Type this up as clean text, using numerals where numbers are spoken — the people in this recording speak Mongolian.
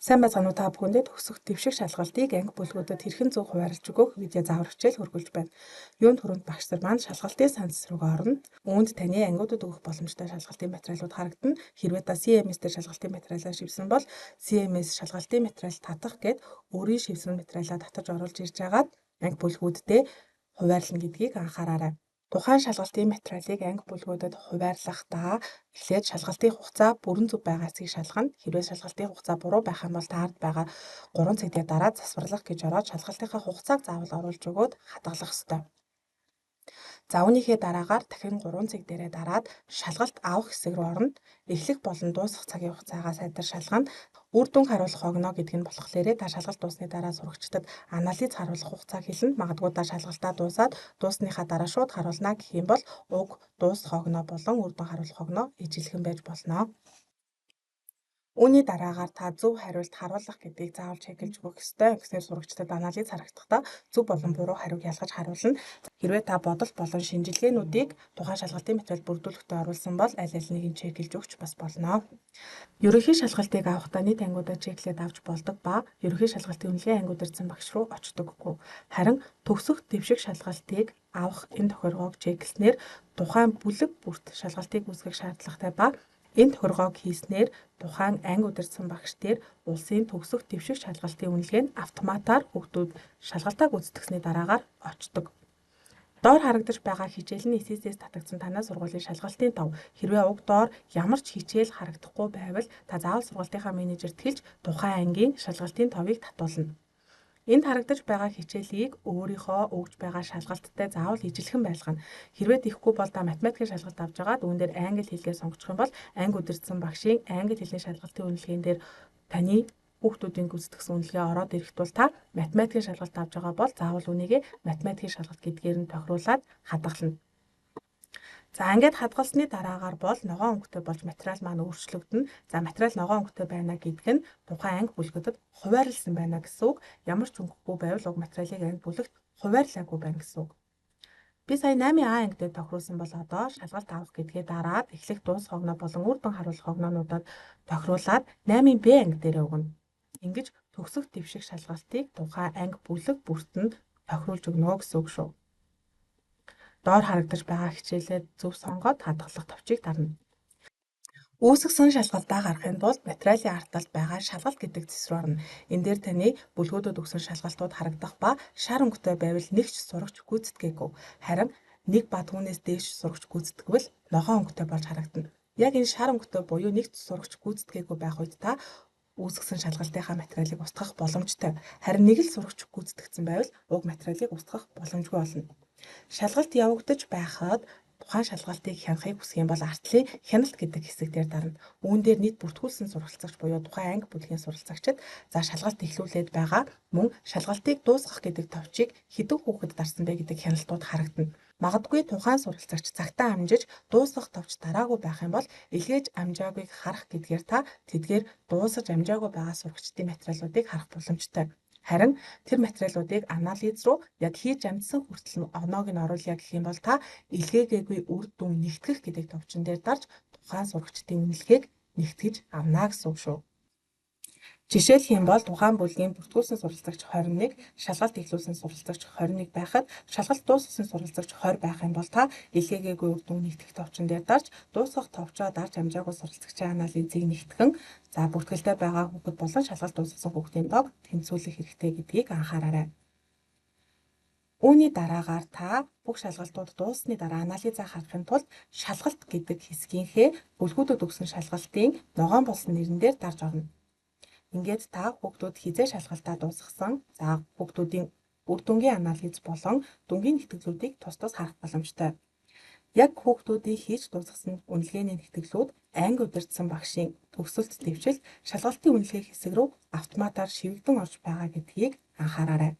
Сайн байцгаана уу та бүхэндээ төгсөх дэвших шалгалтыг анги бүлгүүдэд хэрхэн зөв хуваарлж өгөх видео заавар хичээл хөргүүлж байна. Юунд хүрээнд багш нар маань шалгалтын санс руу орно. Үүнд таны ангиудад өгөх боломжтой шалгалтын материалууд харагдана. Хэрвээ та CMS дээр шалгалтын материалаа шивсэн бол CMS шалгалтын материал татах гэд өөрийн шивсэн материалаа татаж оруулж ирж байгаад анги бүлгүүддээ хуваарлна гэдгийг анхаараарай. Тухайн шалгалтын материалыг анги бүлгүүдэд хуваарлахдаа эхлээд шалгалтын хугацаа бүрэн зөв байгаа эсэхийг шалгана. Хэрвээ шалгалтын хугацаа буруу байх юм бол таард байгаа 3 цагийн дараа засварлах гэж ороод шалгалтынхаа хугацааг заавал оруулж өгөөд хадгалах ёстой. За үүнийхээ дараагаар дахин 3 цаг дээрээ дараад шалгалт авах хэсэг рүү орно. Эхлэх болон дуусах цагийн хугацаагаа сайдаар шалгана. Үр дүн харуулах огноо гэдэг нь болохоор та шалгалт дуусны дараа сурагчдад анализ харуулах хугацааг хэлнэ. Магадгүй та шалгалтаа дуусаад дуусныхаа дараа шууд харуулна гэх юм бол уг дуусах огноо болон үр дүн харуулах огноо ижилхэн байж болно. Үүний дараагаар та зөв хариулт харуулах гэдгийг заавал чекэлж өгөх ёстой. Ингэснээр сурагчдад анализ харагдахдаа зөв болон буруу хариуг ялгаж харуулна. Хэрвээ та бодолт болон шинжилгээнүүдийг тухайн шалгалтын материал бүрдүүлэхдээ оруулсан бол аль алиныг нь чекэлж өгч бас болно. Ерөнхий шалгалтыг авахдаа нийт ангиудаа чеклээд авч болдог ба ерөнхий шалгалтын үнэлгээ ангиуд ирсэн багш руу очдоггүй. Харин төгсөх дэвших шалгалтыг авах энэ тохиолгоог чеклснээр тухайн бүлэг бүрт шалгалтыг үүсгэх шаардлагатай ба энэ тохиолгоог хийснээр тухайн анги удирдсан багш дээр улсын төгсөх дэвших шалгалтын үнэлгээ нь автоматар хүүхдүүд шалгалтаа гүйцэтгэсний дараагаар очдог. Доор харагдаж байгаа хичээл нь ECC-с татагдсан танай сургуулийн шалгалтын тов. Хэрвээ уг доор ямар ч хичээл харагдахгүй байвал та заавал сургалтынхаа менежерт хэлж тухайн ангийн шалгалтын товыг татуулна. Энд харагдаж байгаа хичээлийг өөрийнхөө өгж байгаа шалгалттай заавал ижилхэн байлгана. Хэрвээ тийхгүй бол та математикийн шалгалт авч байгаад үүн дээр англи хэлгээ сонгочих юм бол анги удирдсан багшийн англи хэлний шалгалтын үнэлгээнд дээр таны хүүхдүүдийн гүйцэтгсэн үнэлгээ ороод ирэхэд бол та математикийн шалгалт авч байгаа бол заавал үнийг математикийн шалгалт гэдгээр нь тохируулаад хадгална. За ингээд хадгалсны дараагаар бол ногоон өнгөтэй болж материал маань өөрчлөгдөнө. За материал ногоон өнгөтэй байна гэдэг нь тухайн анги бүлгүүдэд хуваарлсан байна гэсэн үг. Ямар ч өнгөгүй байвал уг материалыг анги бүлэгт хуваарлаагүй байна гэсэн үг. Би сая 8А анги дээр тохируулсан бол одоо шалгалт авах гэдгээ дараад эхлэх дуусах огноо болон үр дүн харуулах огноонуудад тохируулаад 8Б анги дээр өгнө. Ингэж төгсөх дэвших шалгалтыг тухайн анги бүлэг бүртэнд тохируулж өгнө гэсэн үг шүү. Доор харагдаж байгаа хичээлээ зөв сонгоод хадгалах товчийг дарна. Үүсгэсэн шалгалтаа гаргахын тулд материалын арт талд байгаа шалгалт гэдэг зэс рүү орно. Энэ дээр таны бүлгүүдэд өгсөн шалгалтууд харагдах ба шар өнгөтэй байвал нэг ч сурагч гүйцэтгээгүй. Харин нэг ба түүнээс дээш сурагч гүйцэтгвэл ногоон өнгөтэй болж харагдана. Яг энэ шар өнгөтэй буюу нэг ч сурагч гүйцэтгээгүй байх үед та үүсгэсэн шалгалтынхаа материалыг устгах боломжтой. Харин нэг л сурагч гүйцэтгэсэн байвал уг материалыг устгах боломжгүй болно. Шалгалт явагдаж байхад тухайн шалгалтыг хянахыг хүсэх юм бол артлын хяналт гэдэг хэсэг дээр дарна. Үүн дээр нийт бүртгүүлсэн сурвалжлагч буюу тухайн анги бүлгийн сурвалжлагчид за шалгалт эхлүүлээд байгаа мөн шалгалтыг дуусгах гэдэг товчийг хэдэн хүүхэд дарсан бэ гэдэг хяналтууд харагдана. Магадгүй тухайн сурвалжлагч цагтаа амжиж дуусгах товч дараагүй байх юм бол илгээж амжаагүйг харах гэдгээр та тэдгээр дуусгаж амжаагүй байгаа сурагчдын материалуудыг харах боломжтой. Харин тэр материалуудыг анализ руу яг хийж амжсан хүртэл огноог нь оруулъя гэх юм бол та илгээгээгүй үр дүн нэгтгэх гэдэг товчон дээр дарж тухайн сурагчдын үнэлгээг нэгтгэж авна гэсэн үг шүү. Жишээлх юм бол тухайн бүлгийн бүртгүүлсэн сурвалжлагч 21, шалгалт эхлүүлсэн сурвалжлагч 21 байхад шалгалт дуусгасан сурвалжлагч 20 байх юм бол та илгээгээгүй үр дүн нэгтгэх товчон дээр дарж дуусгах товчоо дарж амжаагүй сурвалжлагчийн анализыг нэгтгэн за бүртгэлтэй байгаа хүүхэд болон шалгалт дуусгасан хүүхдийн тоог тэнцвүүлэх хэрэгтэй гэдгийг анхаараарай. Үүний дараагаар та бүх шалгалтууд дууссаны дараа анализаа харахын тулд шалгалт гэдэг хэсгийнхээ бүлгүүдэд өгсөн шалгалтын ногоон болсон нэрэн дээр дарж орно. Ингээд та хүүхдүүд хизээ шалгалтаа дуусгасан, за хүүхдүүдийн үр дүнгийн анализ болон дүнгийн нэтгэлүүдийг тус тус харах боломжтой. Яг хүүхдүүдийн хийж дуусгасан үнэлгээний нэтгэлүүд анги удирдсан багшийн төгсөлт дэвшилт шалгалтын үнэлгээ хэсэг рүү автоматар шивэгдэн орж байгаа гэдгийг анхаараарай.